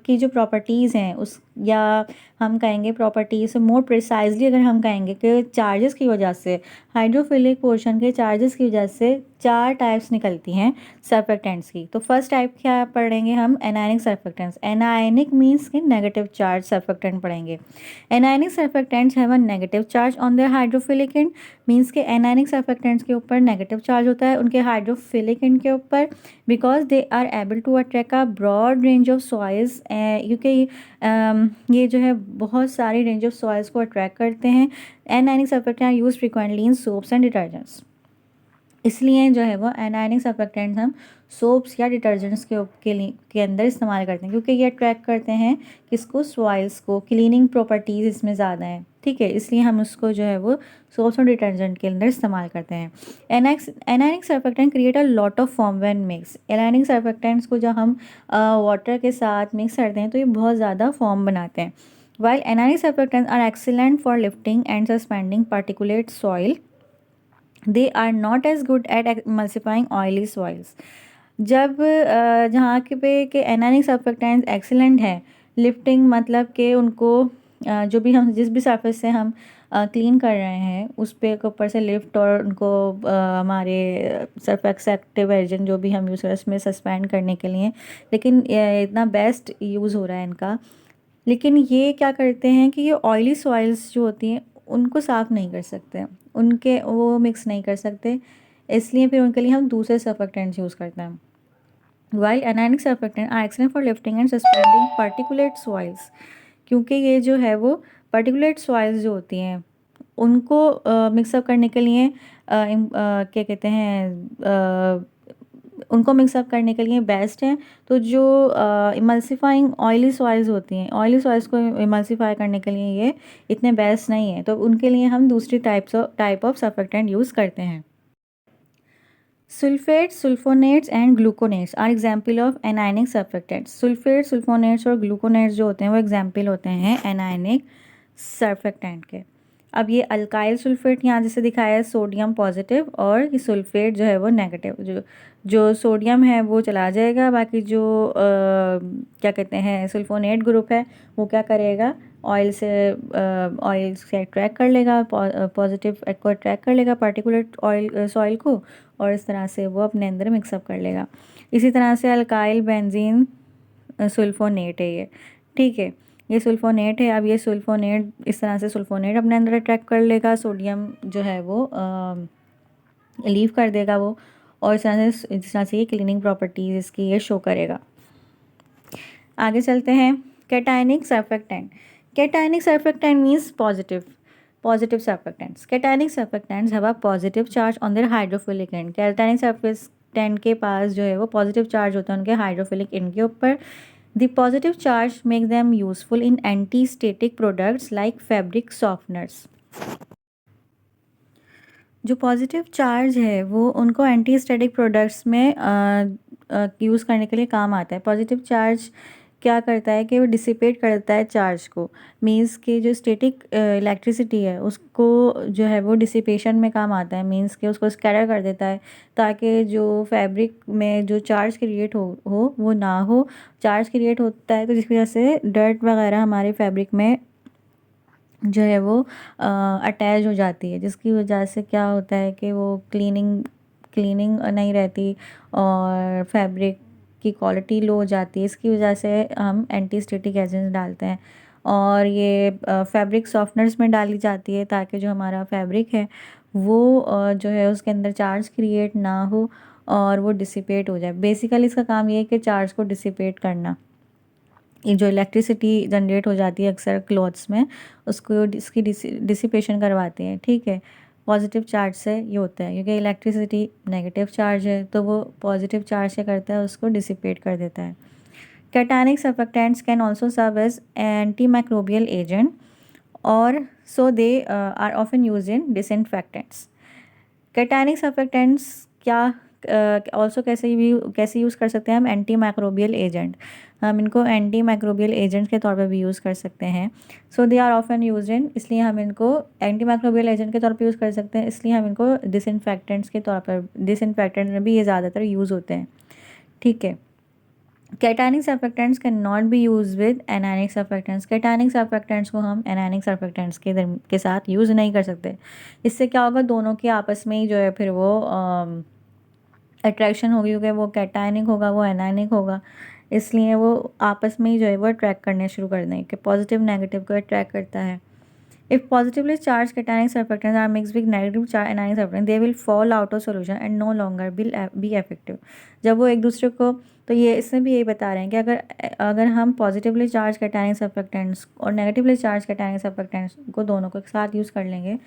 की जो प्रॉपर्टीज़ हैं उस या हम कहेंगे प्रॉपर्टीज, मोर प्रिसाइजली अगर हम कहेंगे कि चार्जेस की वजह से, हाइड्रोफिलिक पोर्शन के चार्जेस की वजह से 4 टाइप्स निकलती हैं सर्फेक्टेंट्स की। तो फर्स्ट टाइप क्या पढ़ेंगे हम? Anionic surfactants. एनायनिक मीन्स के नेगेटिव चार्ज सर्फेक्टेंट पढ़ेंगे। Anionic surfactants have a negative charge on their hydrophilic and, means के एनायनिक सर्फेक्टेंट्स के ऊपर नेगेटिव चार्ज होता है उनके हाइड्रोफिलिक एंड के ऊपर, because they are able to attract a broad range of soils, क्योंकि ये जो है बहुत सारी रेंज ऑफ सॉइल्स को अट्रैक्ट करते हैं। Anionic surfactant are use frequently in soaps and detergents, इसलिए जो है वो एनायनिक सर्फेक्टेंट्स हम सोप्स या डिटर्जेंट्स के अंदर इस्तेमाल करते हैं, क्योंकि ये अट्रैक्ट करते हैं किसको? सॉइल्स को। क्लीनिंग प्रॉपर्टीज़ इसमें ज़्यादा हैं, ठीक है, इसलिए हम उसको जो है वो सोप्स और डिटर्जेंट के अंदर इस्तेमाल करते हैं। Anionic surfactant create a lot of form when mix. Anionic surfactants को जब हम वाटर के साथ मिक्स करते हैं तो ये बहुत ज़्यादा फॉर्म बनाते हैं। While anionic surfactants are excellent for lifting and suspending particulate soil, they are not as good at emulsifying oily soils. जब जहाँ के एनायनिक सर्फेक्टेंट्स एक्सीलेंट है लिफ्टिंग, मतलब कि उनको जो भी हम जिस भी सरफेस से हम क्लीन कर रहे हैं उस पे के ऊपर से लिफ्ट और उनको हमारे सरफेक्स एक्टिव एजेंट जो भी हम यूज़ कर रहे हैं उसमें सस्पेंड करने के लिए, लेकिन इतना बेस्ट यूज़ हो रहा है इनका। लेकिन ये क्या करते हैं कि ये ऑयली सॉइल्स जो होती हैं उनको साफ़ नहीं कर सकते, उनके वो मिक्स नहीं कर सकते, इसलिए फिर उनके लिए हम दूसरे सर्फेक्टेंट्स यूज़ करते हैं। While anionic surfactant are excellent for lifting and suspending particulate soils, क्योंकि ये जो है वो पार्टिकुलेट सॉइल्स जो होती हैं उनको मिक्सअप करने के लिए क्या कहते हैं, उनको मिक्सअप करने के लिए बेस्ट हैं। तो जो इमल्सिफाइंग ऑयली सॉइल्स होती हैं, ऑयली सॉइल्स को इमल्सिफाई करने के लिए ये इतने बेस्ट नहीं है, तो उनके लिए हम दूसरी टाइप ऑफ सर्फेक्टेंट यूज़ करते हैं। Sulfates, sulfonates and gluconates are example of anionic surfactants. Sulfate, sulfonates और ग्लूकोनेट्स जो होते हैं वो एग्जाम्पल होते हैं एनायनिक सर्फेक्टेंट के। अब ये अल्काइल सल्फेट यहाँ जैसे दिखाया है सोडियम पॉजिटिव, और ये सल्फेट जो है वो नेगेटिव। जो सोडियम है वो चला जाएगा, बाकी जो क्या कहते हैं सल्फोनेट ग्रुप है वो क्या करेगा? ऑयल से अट्रैक्ट कर लेगा, पॉजिटिव को अट्रैक्ट कर लेगा पार्टिकुलेट ऑयल सॉइल को, और इस तरह से वो अपने अंदर मिक्सअप कर लेगा। इसी तरह से अल्काइल बेंजीन सल्फोनेट है ये, ठीक है, ये सल्फोनेट है। अब ये सल्फोनेट इस तरह से सल्फोनेट अपने अंदर अट्रैक्ट कर लेगा, सोडियम जो है वो लीव कर देगा वो, और इस तरह से ये क्लीनिंग प्रॉपर्टीज़ इसकी ये शो करेगा। आगे चलते हैं। Cationic surfactant. Cationic surfactant means positive surfactants. Cationic surfactants have a positive charge on their hydrophilic and. Cationic surfactant के पास जो है वो पॉजिटिव चार्ज होता है उनके हाइड्रोफिलिक एंड के ऊपर। The positive charge make them useful in anti static products like fabric softeners. जो पॉजिटिव चार्ज है वो उनको एंटी स्टैटिक प्रोडक्ट्स में यूज़ करने के लिए काम आता है। पॉजिटिव चार्ज क्या करता है कि वो डिसिपेट करता है चार्ज को, मींस कि जो स्टैटिक इलेक्ट्रिसिटी है उसको जो है वो डिसिपेशन में काम आता है, मींस कि उसको स्कैटर कर देता है ताकि जो फैब्रिक में जो चार्ज क्रिएट हो वो ना हो। चार्ज क्रिएट होता है तो जिसकी वजह से डर्ट वगैरह हमारे फैब्रिक में जो है वो अटैच हो जाती है, जिसकी वजह से क्या होता है कि वो क्लीनिंग नहीं रहती और फैब्रिक की क्वालिटी लो हो जाती है। इसकी वजह से हम एंटी स्टैटिक एजेंट्स डालते हैं, और ये फैब्रिक सॉफ्टनर्स में डाली जाती है ताकि जो हमारा फैब्रिक है वो जो है उसके अंदर चार्ज क्रिएट ना हो और वो डिसिपेट हो जाए। बेसिकली इसका काम ये है कि चार्ज को डिसिपेट करना। ये जो इलेक्ट्रिसिटी जनरेट हो जाती है अक्सर क्लॉथ्स में उसको इसकी डिसिपेशन करवाते हैं, ठीक है। पॉजिटिव चार्ज से ये होता है क्योंकि इलेक्ट्रिसिटी नेगेटिव चार्ज है तो वो पॉजिटिव चार्ज से करता है उसको डिसिपेट कर देता है। Cationic surfactants can also serve as anti microbial agent और so they are often use in disinfectants. Cationic surfactants क्या ऑल्सो कैसे यूज़ कर सकते हैं हम? एंटी माइक्रोबियल एजेंट, हम इनको एंटी माइक्रोबियल एजेंट के तौर पर भी यूज़ कर सकते हैं। So they are often use in, इसलिए हम इनको एंटी माइक्रोबियल एजेंट के तौर पर यूज़ कर सकते हैं, इसलिए हम इनको डिसइंफेक्टेंट्स के तौर पर, डिसइंफेक्टेंट में भी ये ज़्यादातर यूज़ होते हैं, ठीक है। Cationic surfactants can not be use with anionic surfactants. Cationic surfactants को हम एनायनिक सर्फेक्टेंट्स के साथ यूज़ नहीं कर सकते। इससे क्या होगा, दोनों के आपस में ही जो है फिर वो अट्रैक्शन होगी, क्योंकि वो कैटायनिक होगा, वो एनायनिक होगा, इसलिए वो आपस में ही जो है वो अट्रैक्ट करने शुरू कर देंगे कि पॉजिटिव नेगेटिव को अट्रैक्ट करता है। If positively charged cationic surfactants are mixed with negative charged anionic surfactants, they will fall out of solution and no longer be effective. जब वो एक दूसरे को, तो ये इसमें भी यही बता रहे हैं कि अगर अगर हम पॉजिटिवली चार्ज कैटायनिक सर्फेक्टेंट्स और नेगेटिवली चार्ज कैटायनिक सर्फेक्टेंट्स को दोनों को एक साथ यूज़ कर लेंगे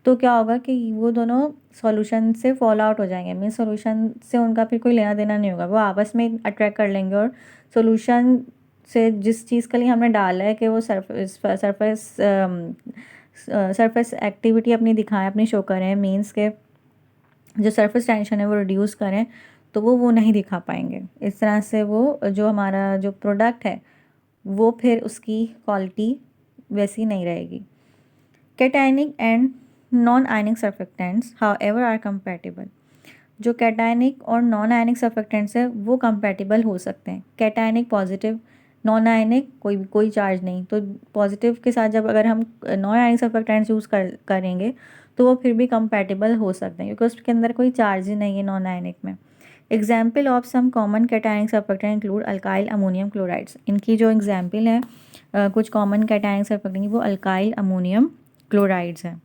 तो क्या होगा कि वो दोनों सॉल्यूशन से फॉल आउट हो जाएंगे। मीन्स सॉल्यूशन से उनका फिर कोई लेना देना नहीं होगा, वो आपस में अट्रैक्ट कर लेंगे और सॉल्यूशन से जिस चीज़ के लिए हमने डाला है कि वो सरफेस एक्टिविटी अपनी दिखाएं, अपनी शो करें, मीन्स के जो सरफेस टेंशन है वो रिड्यूस करें, तो वो नहीं दिखा पाएंगे। इस तरह से वो जो हमारा जो प्रोडक्ट है वो फिर उसकी क्वालिटी वैसी नहीं रहेगी। Cationic and non ionic surfactants however are compatible. जो कैटायनिक और नॉन आयनिक सर्फेक्टेंट्स है वो कंपैटिबल हो सकते हैं। कैटायनिक पॉजिटिव, नॉन आयनिक कोई चार्ज नहीं, तो पॉजिटिव के साथ जब अगर हम नॉन आयनिक सर्फेक्टेंट्स यूज़ करेंगे तो वो फिर भी कंपैटिबल हो सकते हैं, क्योंकि उसके अंदर कोई चार्ज ही नहीं है नॉन आयनिक में। Example of some common cationic surfactant include alkyl ammonium chlorides. इनकी जो एग्जाम्पल है कुछ कॉमन कैटायनिक सर्फेक्टेंट वो अल्काइल अमोनियम क्लोराइड्स हैं।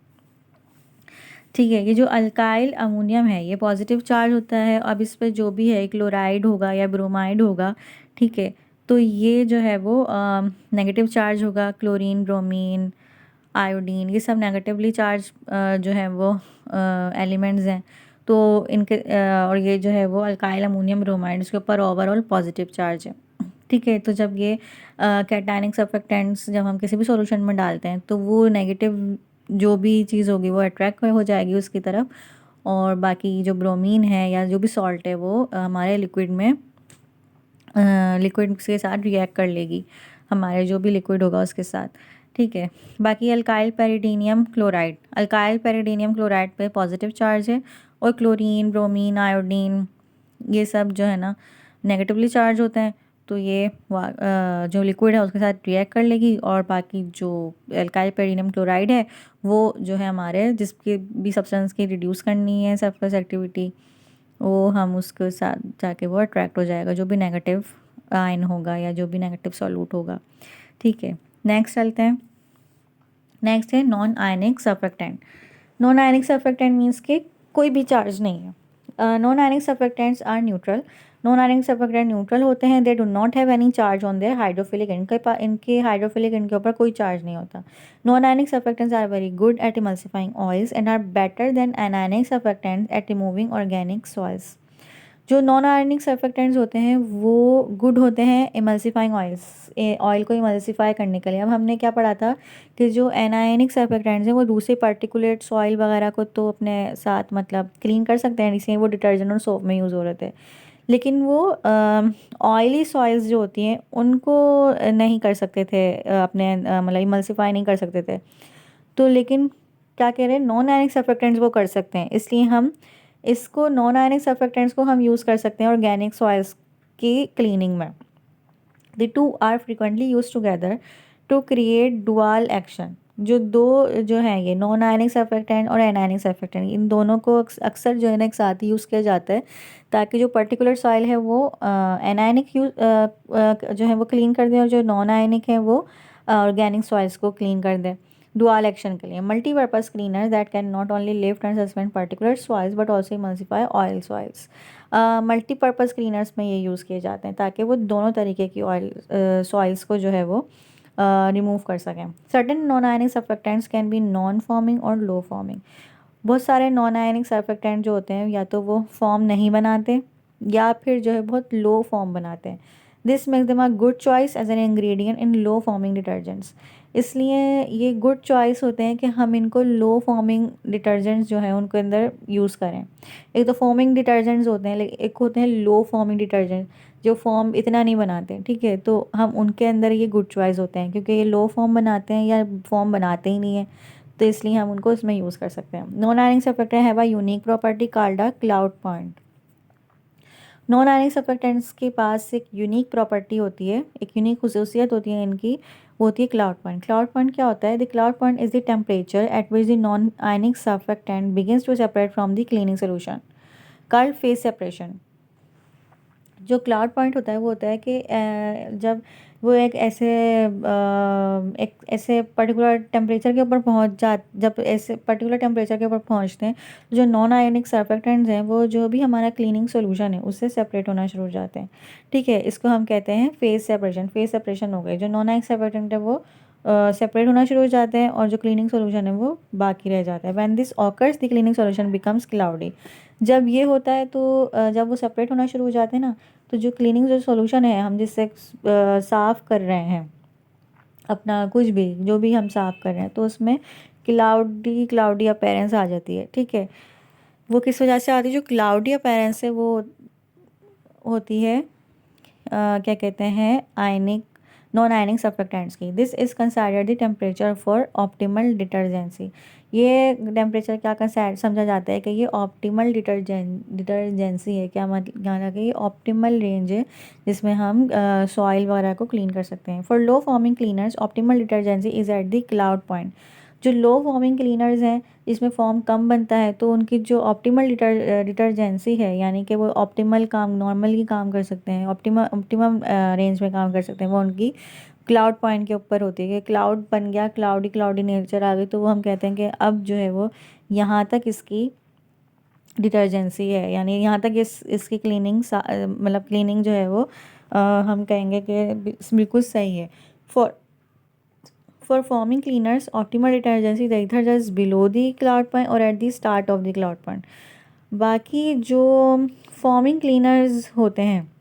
ठीक है, ये जो अल्काइल अमोनियम है ये पॉजिटिव चार्ज होता है। अब इस पर जो भी है क्लोराइड होगा या ब्रोमाइड होगा, ठीक है, तो ये जो है वो नेगेटिव चार्ज होगा। क्लोरीन, ब्रोमीन, आयोडीन, ये सब नेगेटिवली चार्ज जो है वो एलिमेंट्स हैं। तो इनके और ये जो है वो अल्काइल अमोनियम ब्रोमाइड, इसके ऊपर ओवरऑल पॉजिटिव चार्ज है। ठीक है, तो जब ये कैटायनिक सर्फेक्टेंट्स जब हम किसी भी सॉल्यूशन में डालते हैं तो वो नेगेटिव जो भी चीज़ होगी वो अट्रैक्ट हो जाएगी उसकी तरफ, और बाकी जो ब्रोमीन है या जो भी सॉल्ट है वो हमारे लिक्विड में लिक्विड के साथ रिएक्ट कर लेगी, हमारे जो भी लिक्विड होगा उसके साथ। ठीक है, बाकी अल्काइल पैरिडीनियम क्लोराइड, अल्काइल पैरिडीनियम क्लोराइड पे पॉजिटिव चार्ज है, और क्लोरीन, ब्रोमीन, आयोडीन ये सब जो है ना नेगेटिवली चार्ज होते हैं। तो ये जो लिक्विड है उसके साथ रिएक्ट कर लेगी, और बाकी जो अल्काइल पैरिडीनियम क्लोराइड है वो जो है हमारे जिसकी भी सब्सटेंस की रिड्यूस करनी है सरफेस एक्टिविटी, वो हम उसके साथ जाके वो अट्रैक्ट हो जाएगा जो भी नेगेटिव आयन होगा या जो भी नेगेटिव सॉल्यूट होगा। ठीक है, नेक्स्ट चलते हैं। नेक्स्ट है non ionic surfactant. Non ionic surfactant means कि कोई भी चार्ज नहीं है। Non ionic surfactants are neutral. Non ionic surfactant neutral होते हैं। They do not have any charge on their hydrophilic end, इनके हाइड्रोफिलिक एंड के ऊपर कोई चार्ज नहीं होता। Non ionic surfactants are very good at emulsifying oils and are better than anionic surfactants at removing organic soils. जो non ionic surfactants होते हैं वो गुड होते हैं इमल्सिफाइंग ऑयल्स, ऑयल को इमल्सिफाई करने के लिए। अब हमने क्या पढ़ा था कि जो एनायनिक सर्फेक्टेंट्स हैं वो दूसरे पार्टिकुलेट सॉइल वगैरह को तो अपने साथ मतलब क्लीन कर सकते हैं, इसलिए वो डिटर्जेंट और सोप में यूज़ हो रहे थे, लेकिन वो ऑयली सॉइल्स जो होती हैं उनको नहीं कर सकते थे, अपने मतलब इमल्सिफाई नहीं कर सकते थे। तो लेकिन क्या कह रहे हैं, नॉन आयनिक सर्फेक्टेंट्स वो कर सकते हैं, इसलिए हम इसको नॉन आयनिक सर्फेक्टेंट्स को हम यूज़ कर सकते हैं ऑर्गेनिक सॉइल्स की क्लीनिंग में। The two are frequently use together to create dual action. जो दो जो है ये नॉन आयनिक सर्फेक्टेंट और एनायनिक सर्फेक्टेंट, इन दोनों को अक्सर जो है ना एक साथ ही यूज़ किया जाता है, ताकि जो पर्टिकुलर सॉइल है वो एनायनिक जो है वो क्लीन कर दें, और जो नॉन आयनिक है वो ऑर्गेनिक सॉइल्स को क्लीन कर दें डुअल एक्शन के लिए। Multipurpose cleaner that can not only lift and suspend particular soils but also emulsify oil soils. Multipurpose cleaners में ये यूज़ किए जाते हैं ताकि वो दोनों तरीके की ऑयल सॉइल्स को जो है वो रिमूव कर सकें। Certain non ionic surfactants can be non forming और लो फॉर्मिंग। बहुत सारे नॉन आयनिक सर्फेक्टेंट जो होते हैं या तो वो फॉर्म नहीं बनाते या फिर जो है बहुत लो फॉर्म बनाते हैं। This makes them a good choice as an ingredient in low foaming detergents. इसलिए ये गुड चॉइस होते हैं कि हम इनको लो फॉर्मिंग डिटर्जेंट्स जो है उनके अंदर यूज़ करें। एक तो फॉर्मिंग डिटर्जेंट्स होते हैं, लेकिन एक होते हैं लो फॉर्मिंग डिटर्जेंट जो फॉर्म इतना नहीं बनाते। ठीक है, तो हम उनके अंदर ये गुड चॉइस होते हैं क्योंकि ये लो फॉर्म बनाते हैं या फॉर्म बनाते ही नहीं है, तो इसलिए हम उनको इसमें यूज़ कर सकते हैं। Non ionic surfactant have a unique property called a cloud point. Non ionic surfactants के पास एक यूनिक प्रॉपर्टी होती है, एक यूनिक खसूसियत होती है इनकी, वो होती है क्लाउड पॉइंट। क्लाउड पॉइंट क्या होता है? The cloud point is the temperature at which the non ionic surfactant begins to separate from the cleaning solution, called phase separation. जो क्लाउड पॉइंट होता है वो होता है कि जब वो एक ऐसे पर्टिकुलर टेम्परेचर के ऊपर जब ऐसे पर्टिकुलर टेम्परेचर के ऊपर पहुंचते हैं तो जो नॉन आयोनिक सर्फेक्टेंट्स हैं वो जो भी हमारा क्लीनिंग सॉल्यूशन है उससे सेपरेट होना शुरू हो जाते हैं। ठीक है, इसको हम कहते हैं फेज सेपरेशन। फेज सेपरेशन हो गई, जो नॉन आयोनिक सर्फेक्टेंट है वो सेपरेट होना शुरू हो जाते हैं और जो क्लीनिंग सॉल्यूशन है वो बाकी रह जाता है। When this occurs the cleaning solution becomes cloudy. जब ये होता है तो जब वो सेपरेट होना शुरू हो जाते हैं ना, तो जो क्लीनिंग जो सॉल्यूशन है हम जिससे साफ़ कर रहे हैं अपना कुछ भी, जो भी हम साफ़ कर रहे हैं, तो उसमें क्लाउडी क्लाउडी अपीयरेंस आ जाती है। ठीक है, वो किस वजह से आती है? जो क्लाउडी अपीयरेंस है वो होती है क्या कहते हैं, आयनिक नॉन आयनिक सर्फेक्टेंट्स की। This is considered the temperature for optimal detergency. ये टेम्परेचर क्या कंसाइड समझा जाता है कि ये ऑप्टिमल डिटर्जेंसी है। क्या मतलब क्या कि ये ऑप्टिमल रेंज है जिसमें हम सॉइल वगैरह को क्लीन कर सकते हैं। For low foaming cleaners optimal detergency is at the cloud point. जो लो फॉर्मिंग क्लीनर्स हैं जिसमें फॉर्म कम बनता है, तो उनकी जो ऑप्टिमल डिटर्जेंसी है, यानी कि वो ऑप्टिमल काम नॉर्मली काम कर सकते हैं, ऑप्टिमम रेंज में काम कर सकते हैं, वो उनकी क्लाउड पॉइंट के ऊपर होती है। कि क्लाउड बन गया, क्लाउडी क्लाउडी नेचर आ गई, तो वो हम कहते हैं कि अब जो है वो यहाँ तक इसकी डिटर्जेंसी है, यानी यहाँ तक इसकी क्लीनिंग मतलब क्लीनिंग जो है वो हम कहेंगे कि बिल्कुल सही है। For For forming cleaners, optimal detergency is either just below the cloud point or at the start of the cloud point. बाकी जो फॉर्मिंग क्लीनर्स होते हैं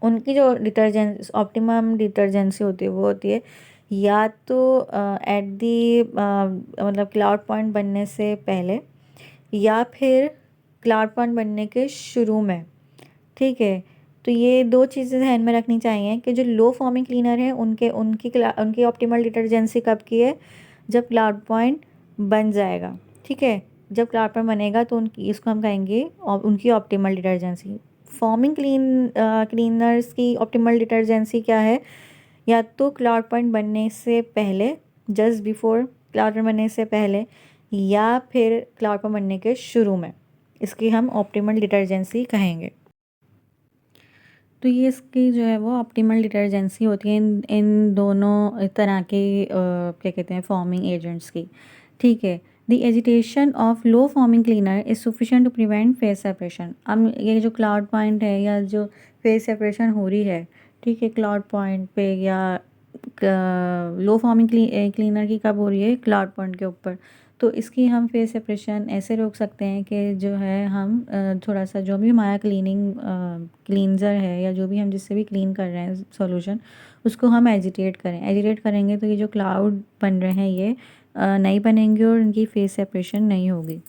उनकी जो डिटर्जेंस ऑप्टिमम डिटर्जेंसी होती है वो होती है या तो एट दी मतलब क्लाउड पॉइंट बनने से पहले या फिर क्लाउड पॉइंट बनने के शुरू में। ठीक है, तो ये दो चीज़ें ध्यान में रखनी चाहिए कि जो लो फॉर्मिंग क्लीनर है उनकी ऑप्टिमल डिटर्जेंसी कब की है? जब क्लाउड पॉइंट बन जाएगा। ठीक है, जब क्लाउड पॉइंट बनेगा तो उनकी इसको हम कहेंगे उनकी ऑप्टिमल डिटर्जेंसी। फॉर्मिंग क्लीनर्स की ऑप्टिमल डिटर्जेंसी क्या है? या तो क्लाउड पॉइंट बनने से पहले, जस्ट बिफोर क्लाउड पॉइंट बनने से पहले, या फिर क्लाउड पॉइंट बनने के शुरू में, इसकी हम ऑप्टिमल डिटर्जेंसी कहेंगे। तो ये इसकी जो है वो ऑप्टिमल डिटर्जेंसी होती है इन दोनों तरह के क्या कहते हैं फॉर्मिंग एजेंट्स की। ठीक है, the agitation of low foaming cleaner is sufficient to prevent phase separation. अब ये जो क्लाउड पॉइंट है या जो फेस सेपरेशन हो रही है, ठीक है, क्लाउड पॉइंट पे या लो फॉर्मिंग क्लीनर की कब हो रही है? क्लाउड पॉइंट के ऊपर। तो इसकी हम फेस सेपरेशन ऐसे रोक सकते हैं कि जो है हम थोड़ा सा जो भी हमारा क्लींजर है या जो भी हम जिससे भी क्लीन कर रहे हैं सॉल्यूशन, उसको हम एजिटेट करें। एजिटेट करेंगे तो ये जो क्लाउड बन रहे हैं ये नहीं बनेंगे और इनकी फेस सेपरेशन नहीं होगी।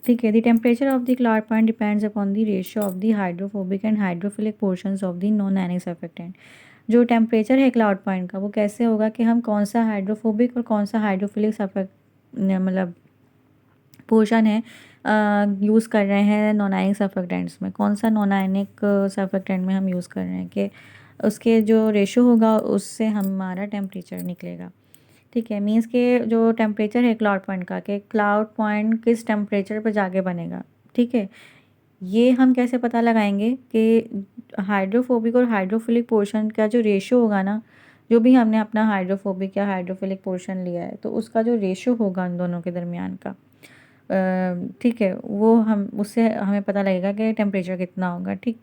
ठीक है, the temperature of the cloud point depends upon the ratio of the hydrophobic and hydrophilic portions of the non ionic surfactant. जो टेम्परेचर है क्लाउड पॉइंट का वो कैसे होगा कि हम कौन सा हाइड्रोफोबिक और कौन सा हाइड्रोफिलिक सर्फेक्ट मतलब पोर्शन है यूज़ कर रहे हैं नॉन आयनिक सर्फेक्टेंट्स में, कौन सा नॉन आयनिक सर्फेक्टेंट में हम यूज़ कर रहे हैं, कि उसके जो रेशो होगा उससे हमारा टेम्परेचर निकलेगा। ठीक है, मीन्स के जो टेम्परेचर है क्लाउड पॉइंट का, कि क्लाउड पॉइंट किस टेम्परेचर पर जाके बनेगा। ठीक है, ये हम कैसे पता लगाएंगे कि हाइड्रोफोबिक और हाइड्रोफिलिक पोर्शन का जो रेशो होगा ना, जो भी हमने अपना हाइड्रोफोबिक या हाइड्रोफिलिक पोर्शन लिया है तो उसका जो रेशो होगा उन दोनों के दरमियान का, ठीक है, वो हम उससे हमें पता लगेगा कि टेम्परेचर कितना होगा। ठीक,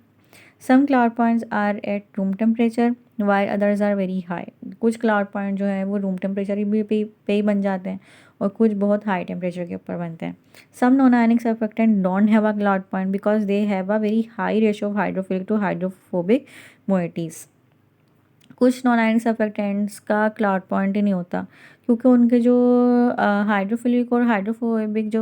some cloud points are at room temperature while others are very high. कुछ क्लाउड पॉइंट जो है वो रूम टेम्परेचर पे ही बन जाते हैं और कुछ बहुत हाई टेम्परेचर के ऊपर बनते हैं। Some non ionic surfactant don't have a cloud point because they have a very high ratio of hydrophilic to hydrophobic moieties. कुछ नॉन आयनिक सर्फेक्टेंट्स का क्लाउड पॉइंट ही नहीं होता क्योंकि उनके जो हाइड्रोफिलिक और हाइड्रोफोबिक जो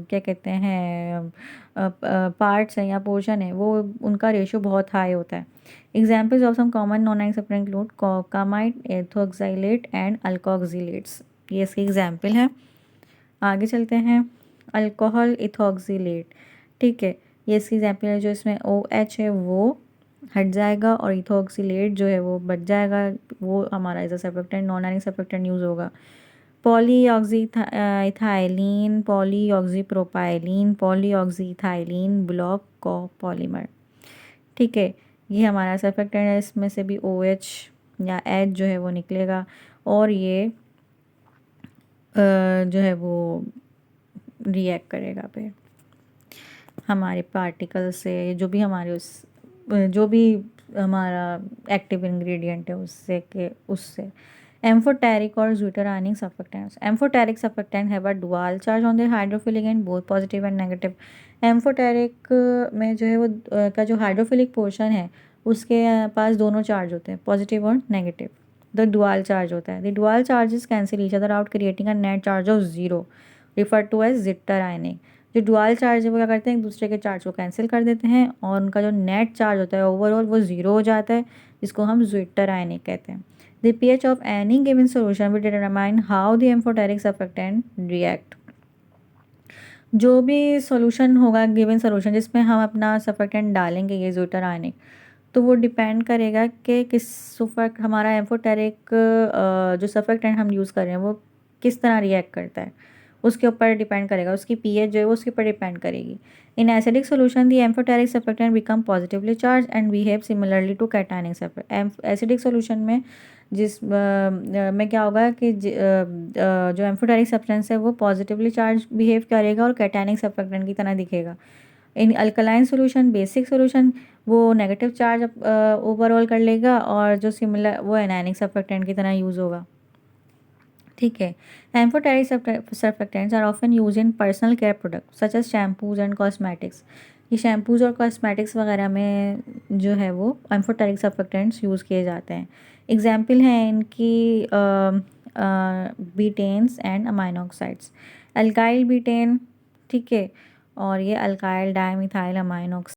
क्या कहते हैं पार्ट्स हैं या पोर्शन है वो उनका रेशियो बहुत हाई होता है। Examples of some common non ionic surfactant include cocamide, ethoxylate and alkoxylates. ये इसके एग्जाम्पल हैं। आगे चलते हैं, अल्कोहल इथोक्सिलेट। ठीक है, ये इसकी एग्जाम्पल है। जो इसमें OH है वो हट जाएगा और इथोक्सिलेट जो है वो बच जाएगा, वो हमारा as a surfactant, non ionic surfactant use होगा। Polyoxyethylene, polyoxypropylene, polyoxyethylene block copolymer. ठीक है, ये हमारा सर्फेक्टेंट है। इसमें से भी OH या H जो है वो निकलेगा और ये जो है वो रिएक्ट करेगा फिर हमारे पार्टिकल से, जो भी हमारे जो भी हमारा एक्टिव इंग्रेडिएंट है उससे। एम्फोटेरिक और zwitterionic surfactants. Amphoteric surfactant have a dual charge on the hydrophilic end both positive and negative. Amphoteric में जो है वो का जो हाइड्रोफिलिक पोर्शन है उसके पास दोनों चार्ज होते हैं, पॉजिटिव और नेगेटिव। द डुअल चार्ज होता है। The dual charges cancel each other out creating a net charge of zero, refer to as zwitterionic. जो डुअल चार्ज है वो क्या करते हैं, एक दूसरे के चार्ज को कैंसिल कर देते हैं और उनका जो नेट चार्ज होता है ओवरऑल वो ज़ीरो हो जाता है, जिसको हम ज्विटर आयनिक कहते हैं। The pH of any given solution will determine how the amphoteric surfactant react। जो भी सॉल्यूशन होगा, गिवन सॉल्यूशन जिसमें हम अपना सर्फेक्टेंट डालेंगे ये ज्यूटर आयनिक, तो वो डिपेंड करेगा कि किस हमारा एम्फोटेरिक जो सर्फेक्टेंट हम यूज़ कर रहे हैं वो किस तरह रिएक्ट करता है, उसके ऊपर डिपेंड करेगा। उसकी पीएच जो है वो उसके ऊपर डिपेंड करेगी। In acidic solution the amphoteric surfactant become positively charge and behave similarly to cationic surfactant. Acidic solution में में क्या होगा कि जो एम्फोटेरिक सब्सटेंस है वो पॉजिटिवली चार्ज बिहेव करेगा और कैटायनिक सर्फेक्टेंट की तरह दिखेगा। In alkaline solution, basic solution, वो नेगेटिव चार्ज ओवरऑल कर लेगा और जो सिमिलर वो एनायनिक सर्फेक्टेंट की तरह यूज़ होगा। ठीक है। Amphoteric surfactants are often use in personal care product such as shampoos and cosmetics. ये शैम्पूज और कॉस्मेटिक्स वगैरह में जो है वो एम्फोटेरिक सर्फेक्टेंट्स यूज़ किए जाते हैं। एग्जाम्पल हैं इनकी betaines and amino oxides. Alkyl betaine, ठीक है, और ये अल्काइल डाइमिथाइल अमाइनो